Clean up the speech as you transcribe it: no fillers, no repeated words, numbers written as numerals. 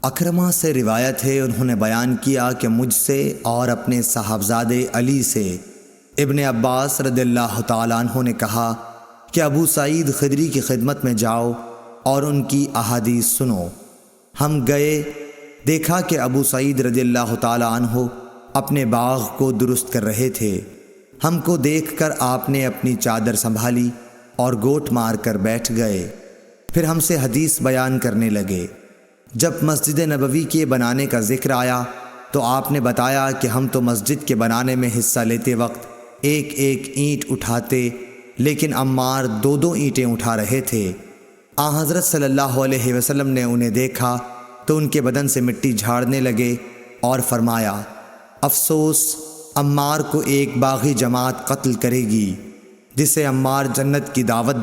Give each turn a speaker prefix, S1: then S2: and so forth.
S1: اکرمہ سے روایت ہے، انہوں نے بیان کیا کہ مجھ سے اور اپنے صاحبزادے علی سے ابن عباس رضی اللہ تعالیٰ عنہ نے کہا کہ ابو سعید خدری کی خدمت میں جاؤ اور ان کی احادیث سنو۔ ہم گئے، دیکھا کہ ابو سعید رضی اللہ تعالیٰ عنہ اپنے باغ کو درست کر رہے تھے۔ ہم کو دیکھ کر آپ نے اپنی چادر سنبھالی اور گوٹ مار کر بیٹھ گئے، پھر ہم سے حدیث بیان کرنے لگے۔ جب مسجد نبوی کے بنانے کا ذکر آیا تو آپ نے بتایا کہ ہم تو مسجد کے بنانے میں حصہ لیتے وقت ایک ایک اینٹ اٹھاتے، لیکن عمار دو دو اینٹیں اٹھا رہے تھے۔ حضرت صلی اللہ علیہ وسلم نے انہیں دیکھا تو ان کے بدن سے مٹی جھاڑنے لگے اور فرمایا، افسوس عمار کو ایک باغی جماعت قتل کرے گی جسے عمار جنت کی دعوت